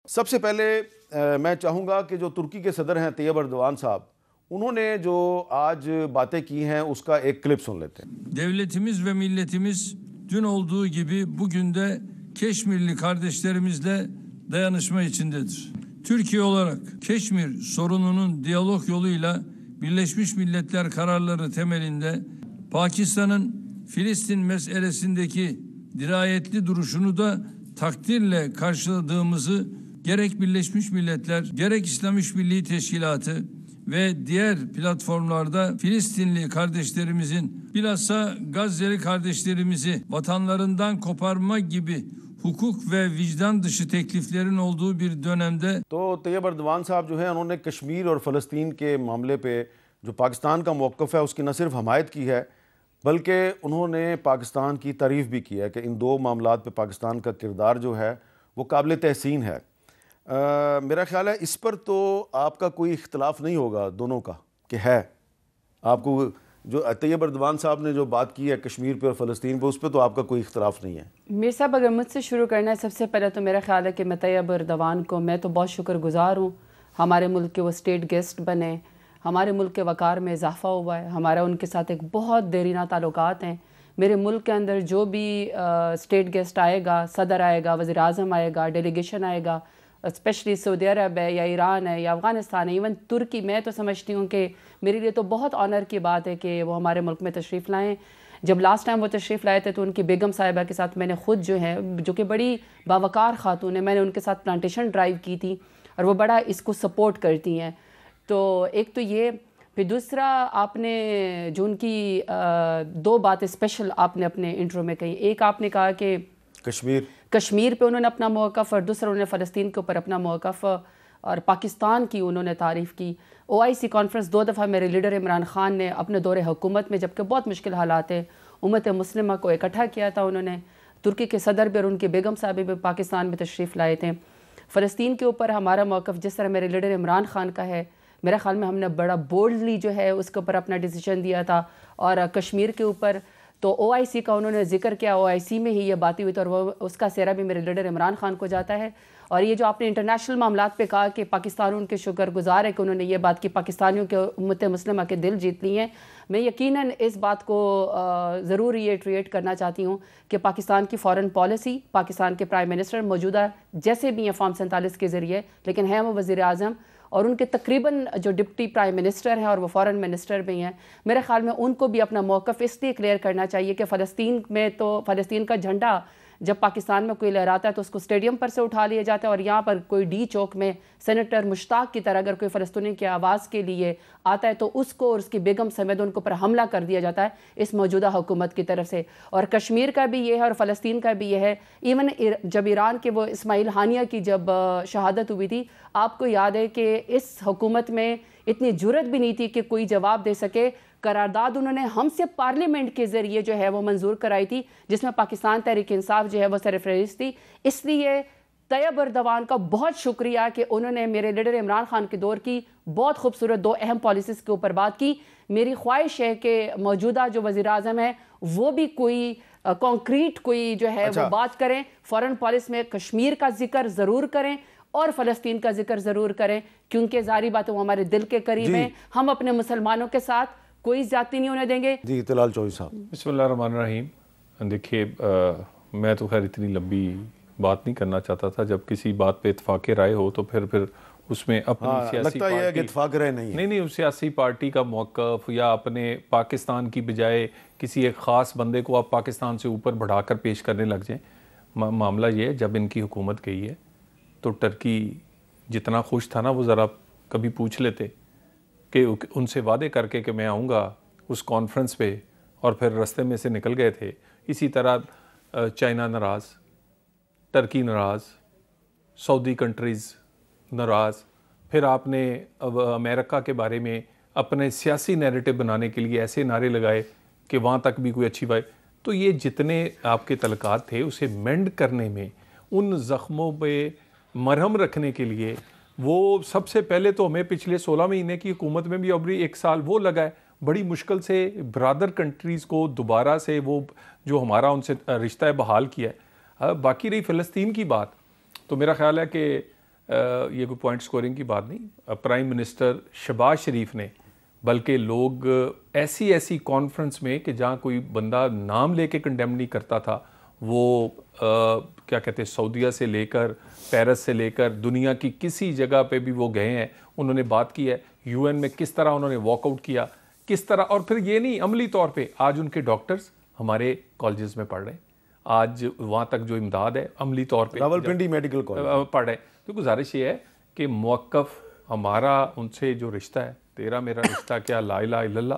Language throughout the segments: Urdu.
سب سے پہلے میں چاہوں گا کہ جو ترکی کے صدر ہیں طیب اردوان صاحب، انہوں نے جو آج باتیں کی ہیں اس کا ایک کلپ سن لیتے ہیں. Devletimiz ve milletimiz dün olduğu gibi bugün de Keşmirli kardeşlerimizle dayanışma içindedir. Türkiye olarak Keşmir sorununun diyalog yoluyla Birleşmiş Milletler kararları temelinde Pakistan'ın Filistin meselesindeki dirayetli duruşunu da takdirle karşıladığımızı gerek Birleşmiş Milletler, gerek İslam İşbirliği Teşkilatı ve diğer platformlarda Filistinli kardeşlerimizin, bilhassa Gazze'li kardeşlerimizi vatanlarından koparma gibi hukuk ve vicdan dışı tekliflerin olduğu bir dönemde. تو طیب اردوان صاحب جو ہیں انہوں نے کشمیر اور فلسطین کے معاملے پہ جو پاکستان کا موقف ہے اس کی نہ صرف حمایت کی ہے بلکہ انہوں نے پاکستان کی تعریف بھی کی ہے کہ ان دو معاملات پہ پاکستان کا کردار جو ہے وہ قابل تحسین ہے. میرا خیال ہے اس پر تو آپ کا کوئی اختلاف نہیں ہوگا دونوں کا کہ ہے. آپ کو جو طیب اردوان صاحب نے جو بات کی ہے کشمیر پہ اور فلسطین پہ اس پہ تو آپ کا کوئی اختلاف نہیں ہے. میر صاحب اگر مجھ سے شروع کرنا ہے، سب سے پہلے تو میرا خیال ہے کہ میں طیب اردوان کو میں تو بہت شکر گزار ہوں. ہمارے ملک کے وہ اسٹیٹ گیسٹ بنے، ہمارے ملک کے وقار میں اضافہ ہوا ہے، ہمارا ان کے ساتھ ایک بہت دیرینہ تعلقات ہیں. میرے ملک کے اندر جو بھی اسٹیٹ گیسٹ آئے گا، صدر آئے گا، وزیر اعظم آئے گا، ڈیلیگیشن آئے گا، اسپیشلی سعودی عرب ہے یا ایران ہے یا افغانستان ہے، ایون ترکی، میں تو سمجھتی ہوں کہ میرے لیے تو بہت آنر کی بات ہے کہ وہ ہمارے ملک میں تشریف لائیں. جب لاسٹ ٹائم وہ تشریف لائے تھے تو ان کی بیگم صاحبہ کے ساتھ میں نے خود جو ہے، جو کہ بڑی باوقار خاتون ہے، میں نے ان کے ساتھ پلانٹیشن ڈرائیو کی تھی اور وہ بڑا اس کو سپورٹ کرتی ہیں. تو ایک تو یہ، پھر دوسرا آپ نے جو ان کی دو باتیں اسپیشل آپ نے اپنے انٹرو میں کہی. ایک آپ نے کہا کہ کشمیر پہ انہوں نے اپنا موقف، اور دوسرا انہوں نے فلسطین کے اوپر اپنا موقف اور پاکستان کی انہوں نے تعریف کی. OIC کانفرنس 2 دفعہ میرے لیڈر عمران خان نے اپنے دور حکومت میں، جبکہ بہت مشکل حالات ہیں، امت مسلمہ کو اکٹھا کیا تھا. انہوں نے ترکی کے صدر بھی اور ان کی بیگم صاحب بھی پاکستان میں تشریف لائے تھے. فلسطین کے اوپر ہمارا موقف جس طرح میرے لیڈر عمران خان کا ہے، میرے خیال میں ہم نے بڑا بولڈلی جو ہے اس کے اوپر اپنا ڈیسیجن دیا تھا. اور کشمیر کے اوپر تو OIC کا انہوں نے ذکر کیا، OIC میں ہی یہ باتیں ہوئی تھی اور وہ اس کا سہرا بھی میرے لیڈر عمران خان کو جاتا ہے. اور یہ جو آپ نے انٹرنیشنل معاملات پہ کہا کہ پاکستان ان کے شکر گزار ہے کہ انہوں نے یہ بات کی، پاکستانیوں کے امت مسلمہ کے دل جیت لی ہیں. میں یقیناً اس بات کو ضرور ریٹریٹ کرنا چاہتی ہوں کہ پاکستان کی فارن پالیسی، پاکستان کے پرائم منسٹر موجودہ جیسے بھی ہیں فارم 47 کے ذریعے، لیکن ہیں وہ وزیر اعظم اور ان کے تقریباً جو ڈپٹی پرائم منسٹر ہیں اور وہ فارن منسٹر بھی ہیں، میرے خیال میں ان کو بھی اپنا موقف اس لیے کلیئر کرنا چاہیے کہ فلسطین میں تو فلسطین کا جھنڈا جب پاکستان میں کوئی لہراتا ہے تو اس کو اسٹیڈیم پر سے اٹھا لیا جاتا ہے، اور یہاں پر کوئی ڈی چوک میں سینیٹر مشتاق کی طرح اگر کوئی فلسطینی کی آواز کے لیے آتا ہے تو اس کو اور اس کی بیگم سمیت ان کو پر حملہ کر دیا جاتا ہے اس موجودہ حکومت کی طرف سے. اور کشمیر کا بھی یہ ہے اور فلسطین کا بھی یہ ہے. ایون جب ایران کے وہ اسماعیل ہانیہ کی جب شہادت ہوئی تھی، آپ کو یاد ہے کہ اس حکومت میں اتنی جرت بھی نہیں تھی کہ کوئی جواب دے سکے. قرارداد انہوں نے ہم سے پارلیمنٹ کے ذریعے جو ہے وہ منظور کرائی تھی، جس میں پاکستان تحریک انصاف جو ہے وہ سرفہرست تھی. اس لیے طیب اردوان کا بہت شکریہ کہ انہوں نے میرے لیڈر عمران خان کے دور کی بہت خوبصورت 2 اہم پالیسیز کے اوپر بات کی. میری خواہش ہے کہ موجودہ جو وزیر اعظم ہے وہ بھی کوئی کانکریٹ کوئی جو ہے وہ بات کریں، فارن پالیسی میں کشمیر کا ذکر ضرور کریں اور فلسطین کا ذکر ضرور کریں، کیونکہ ظاہری بات ہے وہ ہمارے دل کے قریب ہیں. ہم اپنے مسلمانوں کے ساتھ کوئی زیادتی نہیں ہونے دیں گے. جی طلال چوہدری صاحب. بسم اللہ الرحمن الرحیم. دیکھیے میں تو خیر اتنی لمبی بات نہیں کرنا چاہتا تھا. جب کسی بات پہ اتفاق رائے ہو تو پھر اس میں اپنی سیاسی پارٹی نہیں اس سیاسی پارٹی کا موقف یا اپنے پاکستان کی بجائے کسی ایک خاص بندے کو آپ پاکستان سے اوپر بڑھا کر پیش کرنے لگ جائیں. معاملہ یہ ہے جب ان کی حکومت گئی ہے تو ٹرکی جتنا خوش تھا نا، وہ ذرا کبھی پوچھ لیتے کہ ان سے وعدے کر کے کہ میں آؤں گا اس کانفرنس پہ، اور پھر رستے میں سے نکل گئے تھے. اسی طرح چائنا ناراض، ٹرکی ناراض، سعودی کنٹریز ناراض. پھر آپ نے امریکہ کے بارے میں اپنے سیاسی نیریٹو بنانے کے لیے ایسے نعرے لگائے کہ وہاں تک بھی کوئی اچھی بات. تو یہ جتنے آپ کے تعلقات تھے اسے مینڈ کرنے میں، ان زخموں پہ مرہم رکھنے کے لیے، وہ سب سے پہلے تو ہمیں پچھلے 16 مہینے کی حکومت میں بھی ابھی 1 سال وہ لگا ہے. بڑی مشکل سے برادر کنٹریز کو دوبارہ سے وہ جو ہمارا ان سے رشتہ بحال کیا ہے. باقی رہی فلسطین کی بات، تو میرا خیال ہے کہ یہ کوئی پوائنٹ سکورنگ کی بات نہیں. پرائم منسٹر شہباز شریف نے بلکہ لوگ ایسی کانفرنس میں کہ جہاں کوئی بندہ نام لے کے کنڈیم نہیں کرتا تھا, وہ کیا کہتے ہیں سعودیہ سے لے کر پیرس سے لے کر دنیا کی کسی جگہ پہ بھی وہ گئے ہیں, انہوں نے بات کی ہے. یو این میں کس طرح انہوں نے واک آؤٹ کیا, کس طرح, اور پھر یہ نہیں عملی طور پہ آج ان کے ڈاکٹرز ہمارے کالجز میں پڑھ رہے ہیں, آج وہاں تک جو امداد ہے عملی طور پہ راولپنڈی میڈیکل کالج پڑھ رہے ہیں. تو گزارش یہ ہے کہ موقف ہمارا ان سے جو رشتہ ہے, تیرا میرا رشتہ کیا لا الہ الا اللہ,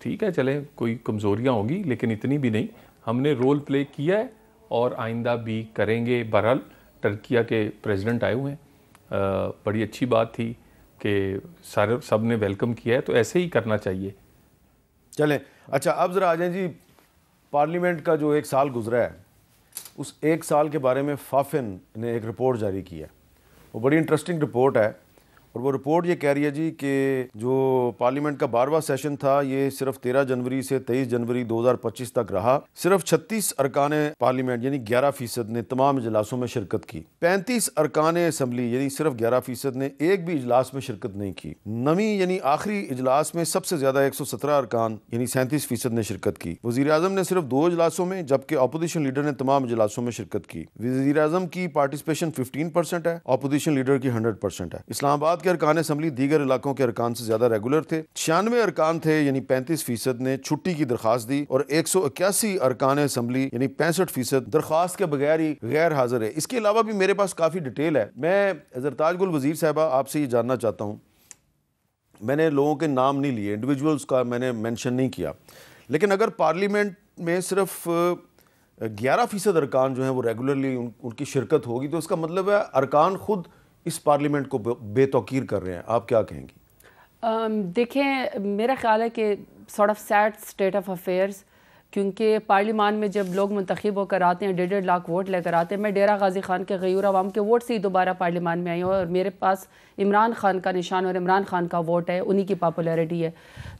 ٹھیک ہے چلیں کوئی کمزوریاں ہوں گی لیکن اتنی بھی نہیں, ہم نے رول پلے کیا ہے اور آئندہ بھی کریں گے. بہرحال ترکیہ کے پریزیڈنٹ آئے ہوئے ہیں, بڑی اچھی بات تھی کہ سب نے ویلکم کیا ہے, تو ایسے ہی کرنا چاہیے. چلیں اچھا اب ذرا آ جائیں جی, پارلیمنٹ کا جو 1 سال گزرا ہے اس 1 سال کے بارے میں فافن نے ایک رپورٹ جاری کی ہے. وہ بڑی انٹرسٹنگ رپورٹ ہے, اور وہ رپورٹ یہ کہہ رہی ہے جی کہ جو پارلیمنٹ کا 12واں سیشن تھا یہ صرف 13 جنوری سے 23 جنوری 2025 تک رہا. صرف 36 ارکان پارلیمنٹ یعنی 11% نے تمام اجلاسوں میں شرکت کی. 35 ارکان اسمبلی یعنی صرف 11% نے ایک بھی اجلاس میں شرکت نہیں کی. 9ویں یعنی آخری اجلاس میں سب سے زیادہ 117 ارکان یعنی 37% نے شرکت کی. وزیر اعظم نے صرف 2 اجلاسوں میں, جبکہ اپوزیشن لیڈر نے تمام اجلاسوں میں شرکت کی. وزیر اعظم کی پارٹیسپیشن 15% ہے, اپوزیشن لیڈر کی 100% ہے. اسلام آباد کے ارکان اسمبلی دیگر علاقوں کے ارکان سے زیادہ ریگولر تھے. 96 ارکان تھے یعنی 35% نے چھٹی کی درخواست دی, اور 181 ارکان اسمبلی یعنی 65% درخواست کے بغیر ہی غیر حاضر ہے. اس کے علاوہ بھی میرے پاس کافی ڈیٹیل ہے. میں زرتاج گل وزیر صاحبہ آپ سے یہ جاننا چاہتا ہوں, میں نے لوگوں کے نام نہیں لیے, انڈیویجولز کا میں نے مینشن نہیں کیا, لیکن اگر پارلیمنٹ میں صرف 11% ارکان جو ہیں وہ ریگولرلی ان کی شرکت ہوگی تو اس کا مطلب ہے ارکان خود اس پارلیمنٹ کو بے توقیر کر رہے ہیں. آپ کیا کہیں گی؟ دیکھیں میرا خیال ہے کہ sort of sad state of affairs, کیونکہ پارلیمان میں جب لوگ منتخب ہو کر آتے ہیں 1.5 لاکھ ووٹ لے کر آتے ہیں. میں ڈیرہ غازی خان کے غیور عوام کے ووٹ سے ہی دوبارہ پارلیمان میں آئی ہوں, اور میرے پاس عمران خان کا نشان اور عمران خان کا ووٹ ہے, انہی کی پاپولیرٹی ہے.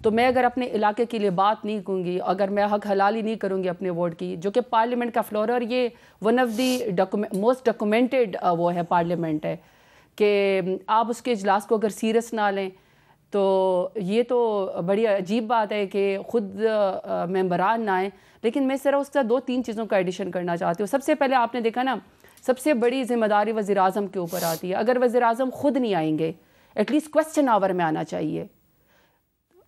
تو میں اگر اپنے علاقے کے لیے بات نہیں کروں گی, اگر میں حق حلالی نہیں کروں گی اپنے ووٹ کی, جو کہ پارلیمنٹ کا فلور ہے, اور یہ one of the most documented وہ ہے پارلیمنٹ ہے, کہ آپ اس کے اجلاس کو اگر سیریس نہ لیں تو یہ تو بڑی عجیب بات ہے کہ خود ممبران نہ آئیں. لیکن میں صرف اس کا 2-3 چیزوں کا ایڈیشن کرنا چاہتی ہوں. سب سے پہلے آپ نے دیکھا نا, سب سے بڑی ذمہ داری وزیر اعظم کے اوپر آتی ہے. اگر وزیر اعظم خود نہیں آئیں گے, ایٹ لیسٹ کوسچن آور میں آنا چاہیے.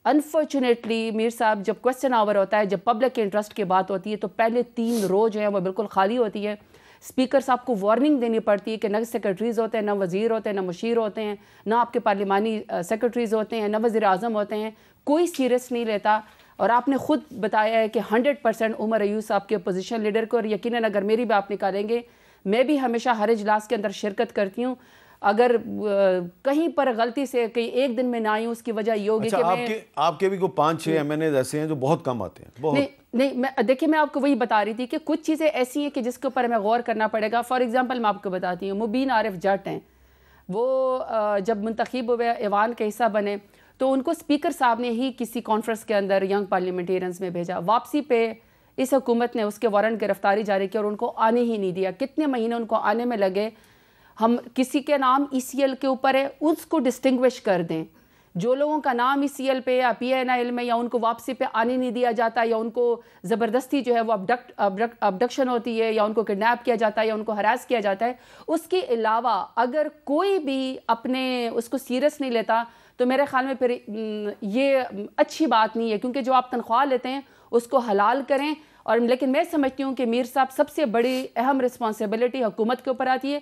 انفارچونیٹلی میر صاحب, جب کوسچن آور ہوتا ہے, جب پبلک کے انٹرسٹ کی بات ہوتی ہے, تو پہلے 3 رو جو ہیں وہ بالکل خالی ہوتی ہے. اسپیکر صاحب کو وارننگ دینی پڑتی ہے کہ نہ سیکرٹریز ہوتے ہیں, نہ وزیر ہوتے ہیں, نہ مشیر ہوتے ہیں, نہ آپ کے پارلیمانی سیکرٹریز ہوتے ہیں, نہ وزیر اعظم ہوتے ہیں, کوئی سیریس نہیں لیتا. اور آپ نے خود بتایا ہے کہ 100% عمر ایوب صاحب کے اپوزیشن لیڈر کو, اور یقیناً اگر میری بھی آپ نکالیں گے, میں بھی ہمیشہ ہر اجلاس کے اندر شرکت کرتی ہوں. اگر کہیں پر غلطی سے کہیں ایک دن میں نہ آئی ہوں, اس کی وجہ یہ ہوگی کہ میں آپ کے بھی کوئی 5-6 MNAs ایسے ہیں جو بہت کم آتے ہیں. نہیں دیکھیں, میں آپ کو وہی بتا رہی تھی کہ کچھ چیزیں ایسی ہیں کہ جس کے اوپر ہمیں غور کرنا پڑے گا. فار ایگزامپل میں آپ کو بتاتی ہوں, مبین عارف جٹ ہیں, وہ جب منتخب ہوئے ایوان کا حصہ بنے تو ان کو اسپیکر صاحب نے ہی کسی کانفرنس کے اندر ینگ پارلیمنٹیرینز میں بھیجا. واپسی پہ اس حکومت نے اس کے وارنٹ گرفتاری جاری کی اور ان کو آنے ہی نہیں دیا. کتنے مہینے ان کو آنے میں لگے. ہم کسی کے نام ECL کے اوپر ہے, اس کو ڈسٹنگوش کر دیں. جو لوگوں کا نام ECL پہ یا PNL میں, یا ان کو واپسی پہ آنے نہیں دیا جاتا, یا ان کو زبردستی جو ہے وہ ابڈکشن ہوتی ہے, یا ان کو کڈنیپ کیا جاتا ہے, یا ان کو ہراس کیا جاتا ہے, اس کے علاوہ اگر کوئی بھی اپنے اس کو سیریس نہیں لیتا تو میرے خیال میں پھر یہ اچھی بات نہیں ہے. کیونکہ جو آپ تنخواہ لیتے ہیں اس کو حلال کریں. اور لیکن میں سمجھتی ہوں کہ میر صاحب سب سے بڑی اہم رسپانسبلٹی حکومت کے اوپر آتی ہے.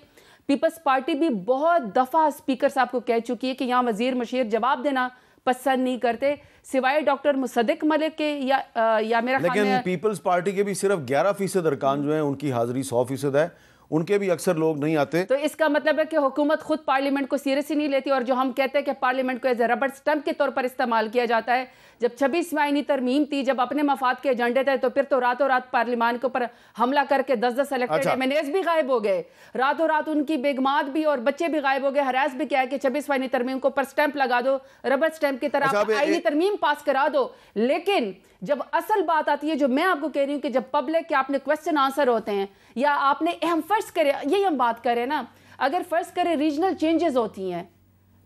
پیپلز پارٹی بھی بہت دفعہ اسپیکر صاحب کو کہہ چکی ہے کہ یہاں وزیر مشیر جواب دینا پسند نہیں کرتے, سوائے ڈاکٹر مصدق ملک کے یا میرا خیال میں. لیکن پیپلز پارٹی کے بھی صرف 11% ارکان جو ہیں ان کی حاضری 100% ہے, ان کے بھی اکثر لوگ نہیں آتے. تو اس کا مطلب ہے کہ حکومت خود پارلیمنٹ کو سیریس ہی نہیں لیتی. اور جو ہم کہتے ہیں کہ پارلیمنٹ کو ایز اے ربڑ سٹمپ کے طور پر استعمال کیا جاتا ہے, جب 26ویں آئینی ترمیم تھی, جب اپنے مفاد کے ایجنڈے تھے, تو پھر تو راتوں رات پارلیمان کے اوپر حملہ کر کے 10 الیکٹڈ MNAs بھی غائب ہو گئے, راتوں رات ان کی بیگمات بھی اور بچے بھی غائب ہو گئے. ہراس بھی کیا ہے کہ 26ویں آئینی ترمیم کو پر سٹمپ لگا دو, ربڑ سٹمپ کی طرح آئینی ترمیم پاس کرا دو. لیکن جب اصل بات آتی ہے, جو میں آپ کو کہہ رہی ہوں کہ جب پبلک کے آپ نے کوسچن آنسر ہوتے ہیں, یا آپ نے اہم فرض کرے, یہی ہم بات کریں نا, اگر فرض کرے ریجنل چینجز ہوتی ہیں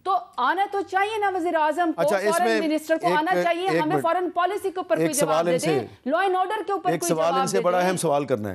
تو آنا تو چاہیے نا وزیر اعظم کو, فورن منسٹر کو آنا چاہیے, ہمیں فورن پالیسی کے اوپر کوئی جواب دے دیں, لا اینڈ آرڈر کے اوپر کوئی جواب دے دیں. ایک سوال ان سے بڑا اہم سوال کرنا ہے.